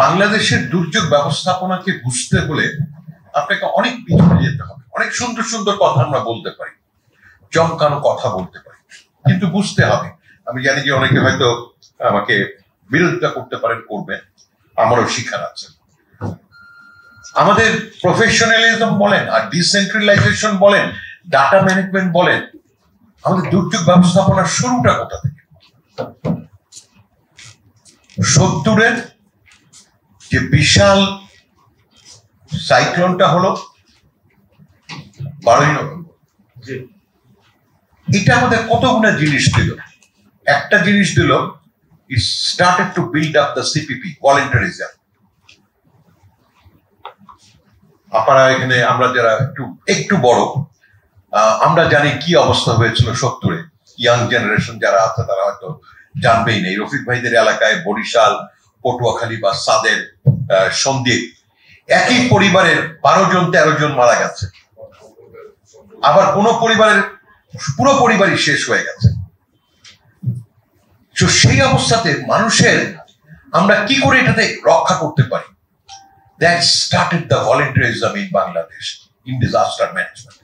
বাংলাদেশের দুর্যোগ ব্যবস্থাপনাকে বুঝতে হলে আপনাকে অনেক পিছনে যেতে হবে। অনেক সুন্দর সুন্দর কথা আমরা বলতে পারি, চমকানো কথা বলতে পারি, কিন্তু বুঝতে হবে। আমি জানি যে অনেকে হয়তো আমাকে বিরোধিতা করতে পারেন, করবেন, আমারও শিখার আছে। আমাদের প্রফেশনালিজম বলেন আর ডিসেন্ট্রালাইজেশন বলেন, ডাটা ম্যানেজমেন্ট বলেন, আমাদের দুর্যোগ ব্যবস্থাপনার শুরুটা কোথা থেকে? 70-এর যে বিশাল সাইক্লোনটা হলো 12ই নভেম্বর, এটা আমাদের কতগুলো জিনিস দিল। একটা জিনিস দিল, it started to build up the CPP, volunteerism. আপনারা এখানে আমরা যারা একটু বড়, আমরা জানি কি অবস্থা হয়েছিল 70-এ। ইয়াং জেনারেশন যারা আছে তারা হয়তো জানবেই নেই। রফিক ভাইদের এলাকায় বরিশাল, পটুয়াখালী বা সাদের, সন্দ্বীপ, একই পরিবারের 12 জন 13 জন মারা গেছে। আবার কোন পরিবারের পুরো পরিবারই শেষ হয়ে গেছে। তো সেই অবস্থাতে মানুষের আমরা কি করে এটাতে রক্ষা করতে পারি? That started the volunteerism in Bangladesh in disaster management.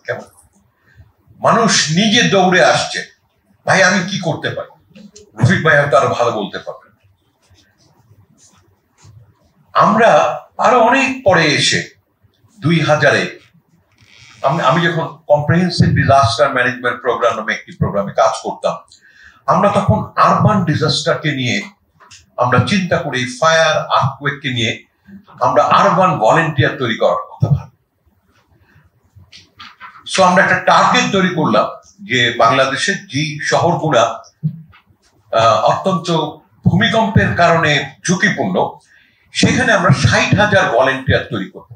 কেমন মানুষ নিজে দৌড়ে আসছে, ভাই আমি কি করতে পারি? রফিক ভাই হয়তো আরো ভালো বলতে পারবেন। আমরা আরো অনেক পরে এসে 2000-এ আমি যখন কম্প্রিহেন্সিভ ডিজাস্টার ম্যানেজমেন্ট প্রোগ্রাম নামে একটি প্রোগ্রামে কাজ করতাম, আমরা তখন আরবান ডিজাস্টারকে নিয়ে আমরা চিন্তা করি, ফায়ার, আর্থকুয়েককে নিয়ে আমরা আরবান ভলেন্টিয়ার তৈরি করার কথা ভাবি। সো আমরা একটা টার্গেট তৈরি করলাম যে বাংলাদেশের যে শহরগুলা অত্যন্ত ভূমিকম্পের কারণে ঝুঁকিপূর্ণ, সেখানে আমরা 60,000 ভলেন্টিয়ার তৈরি করব।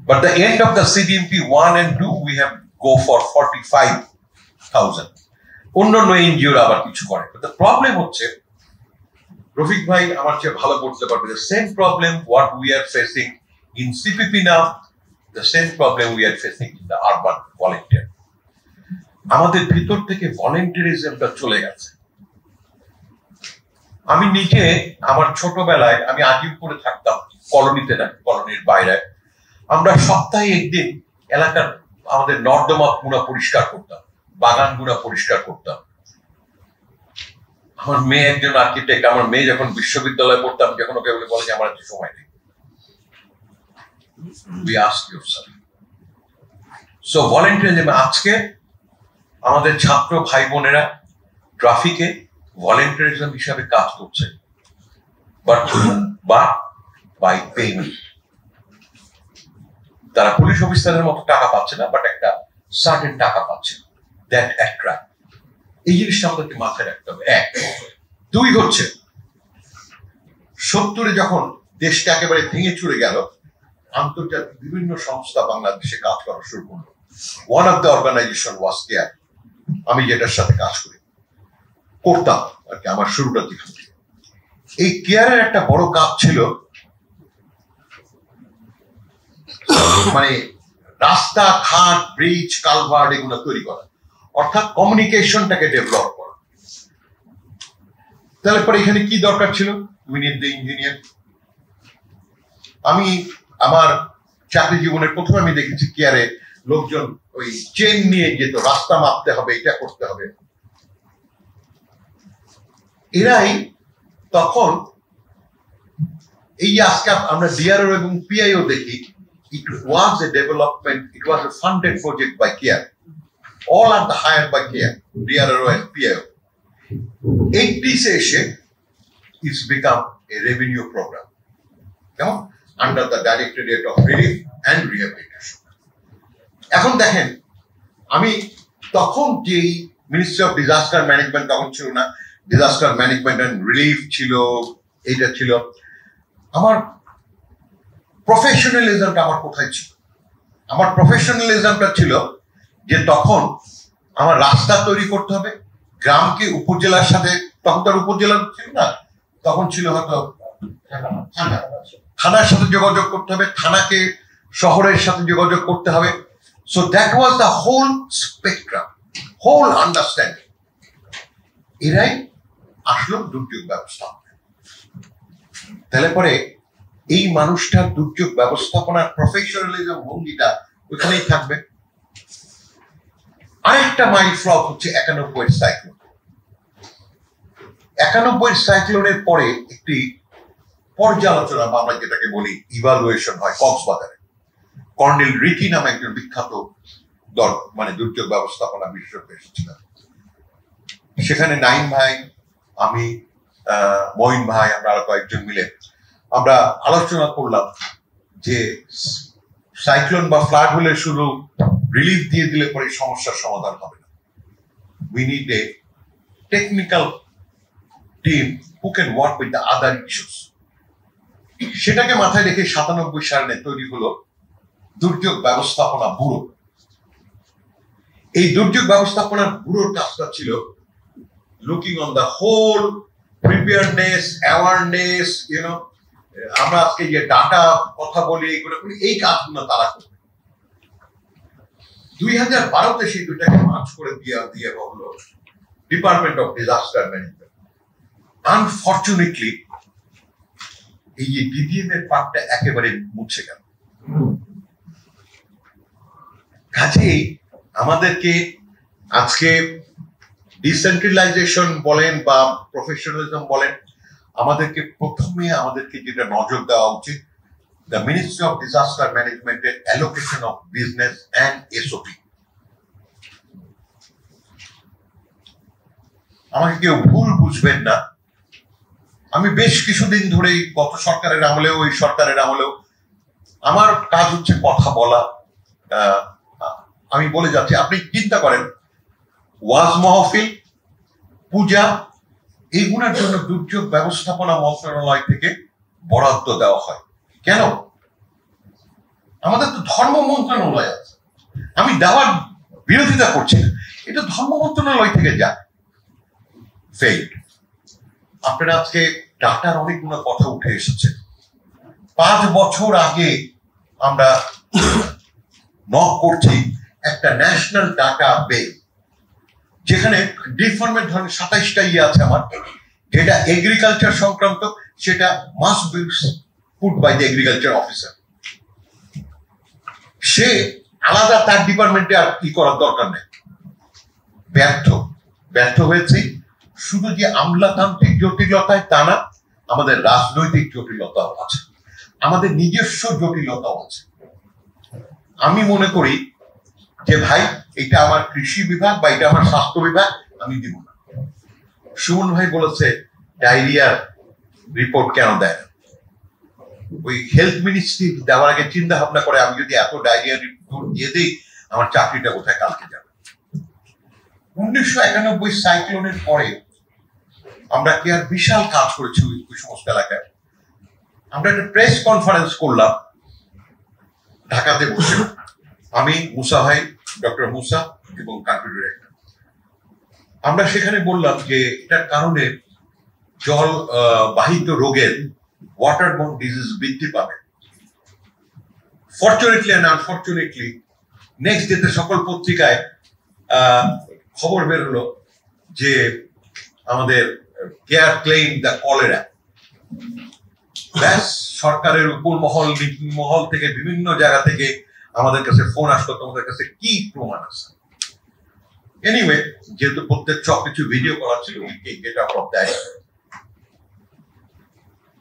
But the end of the CDMP 1 and 2 we have go for 45,000. অন্যান্য এনজিওরা আবার কিছু করে। But the problem হচ্ছে, রফিক ভাই আমার চেয়ে ভালো বলতে পারবে, the same problem what we are facing in CPP now, the same problem we are facing in the urban volunteer. আমাদের ভিতর থেকে ভলেন্টিয়ারিজমটা চলে গেছে। আমি নিজে আমার ছোটবেলায় আমি আজিমপুরে থাকতাম, কলোনিতে না, কলোনির বাইরে। আমরা সপ্তাহে একদিন এলাকার আমাদের নর্দমা গুণা পরিষ্কার করতাম, বাগান গুণা পরিষ্কার করতাম। আমার মেয়ে একজন আর্কিটেক্ট, আমার মেয়ে যখন বিশ্ববিদ্যালয়ে পড়তাম, যখন ওকে বলে যে আমার একটু সময় নেই, we ask yourself. So volunteerism আজকে আমাদের ছাত্র ভাই বোনেরা ট্রাফিকে ভলেন্টিয়ারিজম হিসাবে কাজ করছে, বাট বাই পেমেন্ট। তারা পুলিশ অফিসারের মতো টাকা পাচ্ছে না, বাট একটা সার্টেন টাকা পাচ্ছে। দ্যাট অ্যাট্রাক্ট, এই জিনিসটা আমাদেরকে মাথায় রাখতে হবে। 1, 2 হচ্ছে 70-এ যখন দেশটা একেবারে ভেঙে চুরে গেল, আন্তর্জাতিক বিভিন্ন সংস্থা বাংলাদেশে কাজ করা শুরু করলো। One of the organization was CARE. আমি যেটার সাথে কাজ করতাম আর কি, আমার শুরুটা দিকে। এই কেয়ারের একটা বড় কাজ ছিল মানে রাস্তা, ঘাট, ব্রিজ, কালভার্ট এগুলো তৈরি করা, অর্থাৎ কমিউনিকেশনটাকে ডেভেলপ করা। তাহলে পরে এখানে কি দরকার ছিল? We need the engineer. আমি আমার চাকরি জীবনের প্রথমে আমি দেখেছি কেয়ারে লোকজন ওই চেন নিয়ে যেত, রাস্তা মাপতে হবে, এটা করতে হবে। এরাই তখন এই আজকে আমরা ডিআরও এবং পিআইও দেখি, it was a development, it was a funded project by CARE. All are the hired by CARE, DRRO and PIO. 80s এসে it's become a revenue program, under the Directorate of Relief and Rehabilitation. এখন দেখেন, আমি তখন যে ministry of disaster management তখন ছিল না, disaster management and relief ছিল, এইটা ছিল। আমার প্রফেশনালিজমটা আমার কোথায় ছিল? আমার প্রফেশনালিজমটা ছিল যে তখন আমার রাস্তা তৈরি করতে হবে, গ্রামকে উপজেলার সাথে, তখন তার উপজেলা ছিল না, তখন ছিল হয়তো থানার সাথে যোগাযোগ করতে হবে, থানাকে শহরের সাথে যোগাযোগ করতে হবে। So that was the whole spectrum, whole understanding. এরাই আসলো দুর্যোগ ব্যবস্থা। তাহলে পরে এই মানুষটার দুর্যোগ ব্যবস্থাপনার প্রফেশনালিজম ভঙ্গিটা ওইখানেই থাকবে। আরেকটা মাইল ফ্লপ হচ্ছে 91 সাইক্লোন। 91 সাইক্লোনের পরে একটি পর্যালোচনা বা আমরা যেটাকে বলি ইভালুয়েশন হয় কক্সবাজারে। কর্নেল রিকি নামে একজন বিখ্যাত মানে দুর্যোগ ব্যবস্থাপনা বিশেষজ্ঞ এসেছিলেন। সেখানে নাইম ভাই, আমি, মঈন ভাই, আমরা আরো কয়েকজন মিলে আমরা আলোচনা করলাম যে সাইক্লোন বা ফ্লাড হলে শুধু রিলিফ দিয়ে দিলে পরে সমস্যার সমাধান হবে না। We need a technical team who can work with the other issues. সেটাকে মাথায় রেখে 97 সালে তৈরি হলো দুর্যোগ ব্যবস্থাপনা ব্যুরো। এই দুর্যোগ ব্যবস্থাপনার ব্যুরোর কাজটা ছিল looking on the whole preparedness, awareness, আমরা আজকে যে ডাটা কথা বলি এগুলো করি, এই কাজগুলো তারা করবে। 2012-তে সেই দুটাকে মার্চ করে দিয়ে হলো department of disaster management. Unfortunately এই যে ডিডিএম এর পার্টটা একেবারে মুছে গেল। কাজেই আমাদেরকে আজকে ডিসেন্ট্রালাইজেশন বলেন বা প্রফেশনালিজম বলেন, আমাদেরকে যেটা নজর দেওয়া উচিত, দ্য মিনিস্ট্রি অফ ডিজাস্টার ম্যানেজমেন্টের allocation of business and SOP. আমাকে কেউ ভুল বুঝবেন না, আমি বেশ কিছুদিন ধরেই গত সরকারের আমলেও এই সরকারের আমলেও আমার কাজ হচ্ছে কথা বলা। আমি বলে যাচ্ছি, আপনি চিন্তা করেন ওয়াজ মাহফিল, পূজা, এইগুলোর জন্য দুর্যোগ ব্যবস্থাপনা মন্ত্রণালয় থেকে বরাদ্দ দেওয়া হয়। কেন? আমাদের তো ধর্ম মন্ত্রণালয় আছে। আমি দেওয়ার বিরোধিতা করছি না, এটা ধর্ম মন্ত্রণালয় থেকে যায়। ফেইড। আপনারা আজকে ডাটার অনেকগুলো কথা উঠে এসেছে। 5 বছর আগে আমরা নক করছি একটা ন্যাশনাল ডাটা বেস, যেখানে ডিফর্মেট ধরনের 27টা আছে আমার, যেটা এগ্রিকালচার সংক্রান্ত, সেটা must be put by the agriculture officer. সে আলাদা তার ডিপার্টমেন্টে আর কি করার দরকার নেই। ব্যর্থ হয়েছে। শুধু যে আমলাতান্ত্রিক জটিলতায় তা না, আমাদের রাজনৈতিক জটিলতাও আছে, আমাদের নিজস্ব জটিলতাও আছে। আমি মনে করি যে ভাই, এটা আমার কৃষি বিভাগ বা এটা আমার স্বাস্থ্য বিভাগ, আমি দিব না। সুমন ভাই বলেছে ডায়রিয়ার রিপোর্ট কেন দেয় না? ওই হেলথ মিনিস্ট্রি দেওয়ার আগে চিন্তা ভাবনা করে, আমি যদি এত ডায়রিয়া রিপোর্ট দিয়ে দিই, আমার চাকরিটা কোথায় কালকে যাবে। 1991 সাইক্লোনের পরে আমরা কি আর বিশাল কাজ করেছি ওই সমস্ত এলাকায়। আমরা একটা প্রেস কনফারেন্স করলাম ঢাকাতে বসে, আমি, মুসা ভাই, ডক্টর মুসা এবং কান্ট্রি ডিরেক্টর। আমরা সেখানে বললাম যে এটার কারণে জল বাহিত রোগের, ওয়াটারবোর্ন ডিজিজ বৃদ্ধি পাবে। ফরচুনেটলি অ্যান্ড আনফরচুনেটলি নেক্সট ডেতে সকল পত্রিকায় খবর বের হলো যে আমাদের কেয়ার ক্লেইম দ্য কলেরা। ব্যাস, সরকারের উপর মহল থেকে বিভিন্ন জায়গা থেকে আমাদের কাছে ফোন আসতো, তোমাদের কাছে কি প্রমাণ আছে? এনিওয়ে, যেহেতু প্রত্যেক সবকিছু ভিডিও করা ছিল,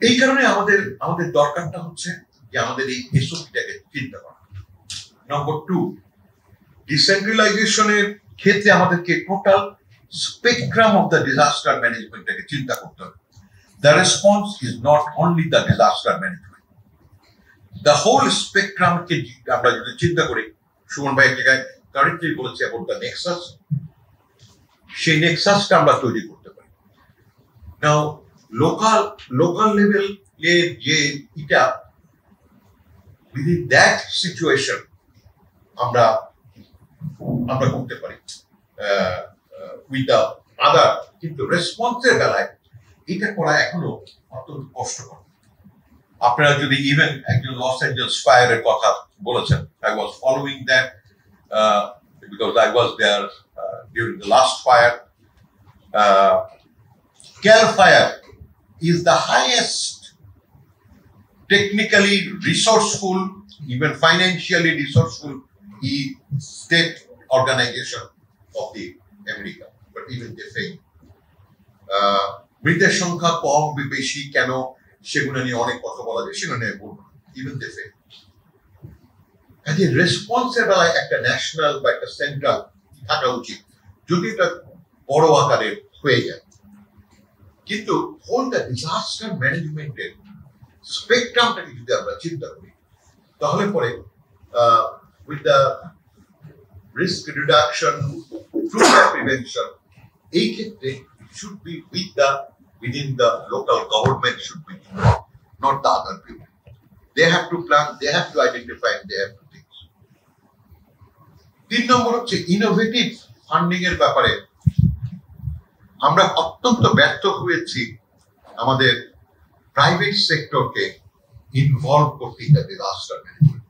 এই কারণে আমাদের দরকারটা হচ্ছে যে আমাদের এই এসওপিটাকে চিন্তা করা। নম্বর 2, ডিসেন্ট্রালাইজেশনের ক্ষেত্রে আমাদেরকে total spectrum of the disaster ম্যানেজমেন্টটাকে চিন্তা করতে হবে। The response is not only the disaster management. The whole spectrum কে আমরা যদি চিন্তা করি, সুমন ভাই এক জায়গায় কারেক্টলি বলেছে about the nexus, সেই নেক্সাসটা আমরা তৈরি করতে পারি। নাও লোকাল লেভেল যে এটা within that situation আমরা করতে পারি with the other, কিন্তু রেসপন্সের বেলায় এটা করা এখনো অত্যন্ত কষ্টকর। আপনারা যদি ইভেন একজন লস অ্যাঞ্জেলস ফায়ারের কথা বলেছেন, I was following that because I was there during the last fire. Cal Fire is the highest technically resourceful, even financially resourceful state organization of the America, but even they fail. মৃতের সংখ্যা কম বেশি কেন সেগুলো নিয়ে অনেক কথা বলা যায়, সেগুলো নিয়ে বলবো, even they fail. কাজে রেসপন্সিবল একটা ন্যাশনাল বা একটা সেন্ট্রাল থাকা উচিত যদি এটা বড় আকারে হয়ে যায়। কিন্তু হোল দ্য ডিজাস্টার ম্যানেজমেন্টের স্পেকট্রামটাকে যদি আমরা চিন্তা করি তাহলে পরে with the risk reduction through the prevention, এই ক্ষেত্রে should be within the local government should be involved, not the other people. They have to plan, they have to identify, and they have to think. 3 নম্বর হচ্ছে innovative funding এর ব্যাপারে আমরা অত্যন্ত ব্যর্থ হয়েছি আমাদের প্রাইভেট সেক্টরকে ইনভলভ করতে ডিজাস্টার ম্যানেজমেন্ট।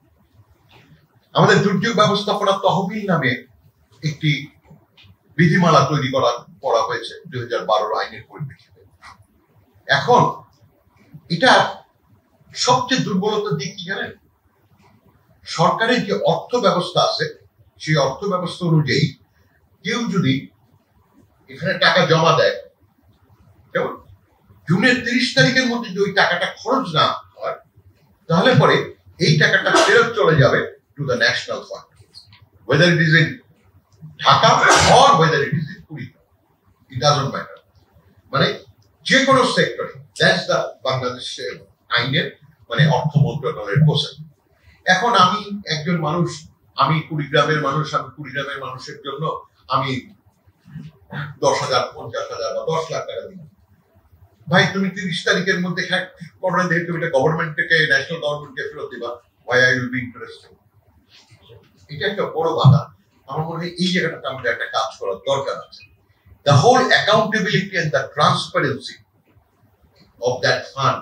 আমাদের দুর্যোগ ব্যবস্থাপনা তহবিল নামে একটি বিধিমালা তৈরি করা হয়েছে 2012 আইনের পরিপ্রেক্ষিতে। এখন এটা সবচেয়ে দুর্বলতার দিক কি জানেন? সরকারের যে অর্থ ব্যবস্থা আছে সেই অর্থ ব্যবস্থা অনুযায়ী কেউ যদি এখানে টাকা জমা দেয়, যেমন জুনের 30 তারিখের মধ্যে যদি ওই টাকাটা খরচ না হয় তাহলে পরে এই টাকাটা ফেরত চলে যাবে to the national fund, whether it is in Dhaka or whether it is in Kurigram, it doesn't matter. মানে যে কোনো সেক্টরে, দ্যাটস দ্য বাংলাদেশের আইনের মানে অর্থ মন্ত্রণালয়ের প্রসেস। এখন আমি একজন মানুষ, আমি কুড়িগ্রামের মানুষের জন্য আমি 10,000, 50,000 বা 10 লাখ টাকা দিই। ভাই তুমি 30 তারিখের মধ্যে করোনা দেখে তুমি এটা গভর্নমেন্ট থেকে ন্যাশনাল গভর্নমেন্টকে ফেরত দিবা, why I will be interested? এটা একটা বড় বাধা। আমার মনে হয় এই জায়গাটাতে আমাদের একটা কাজ করার দরকার আছে। The whole accountability and the transparency of that fund,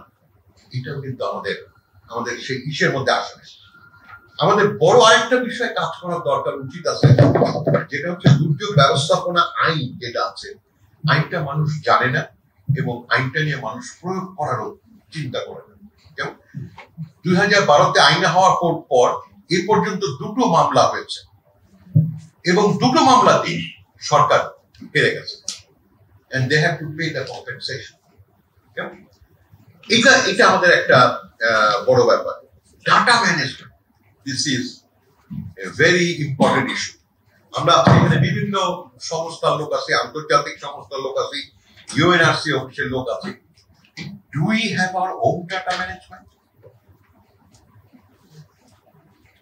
এটাও কিন্তু আমাদের সেই ইসের মধ্যে আসে না। আমাদের বড় আরেকটা বিষয়ে কাজ করার দরকার উচিত আছে, যেটা হচ্ছে দুর্যোগ ব্যবস্থাপনা আইন যেটা আছে, আইনটা মানুষ জানে না এবং আইনটা নিয়ে মানুষ প্রয়োগ করারও চিন্তা করে না। যেমন 2012-তে আইন হওয়ার পর এ পর্যন্ত 2টো মামলা হয়েছে এবং 2টো মামলাতেই সরকার হেরে গেছে, and they have to pay the compensation. এটা আমাদের একটা বড় ব্যাপার। Data management, this is a very important issue. আমরা এখানে বিভিন্ন সংস্থার লোক আছে, আন্তর্জাতিক সংস্থার লোক আছে, UNRC অফিসের লোক আছে। Do we have our own data management?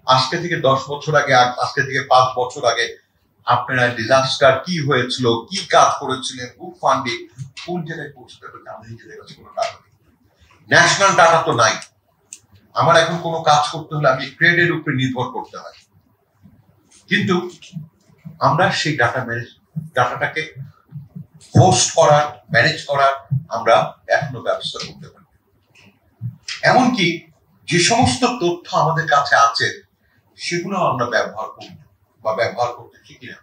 আজকে থেকে 10 বছর আগে, আজকে থেকে 5 বছর আগে আপনারা ডিজাস্টার কি হয়েছিল, কি কাজ করেছিলেন, কোন ফান্ডে, কোন জায়গায় পৌঁছতে হবে, আমাদের নিজেদের কাছে কোনো ডাটা নেই। ন্যাশনাল ডাটা তো নাই। আমার এখন কোনো কাজ করতে হলে আমি ক্রেডের উপরে নির্ভর করতে হয়, কিন্তু আমরা সেই ডাটাটাকে হোস্ট করার, ম্যানেজ করার আমরা এখনো ব্যবস্থা করতে পারি। এমনকি যে সমস্ত তথ্য আমাদের কাছে আছে সেগুলো আমরা ব্যবহার করি বা ব্যবহার করতে শিখি না।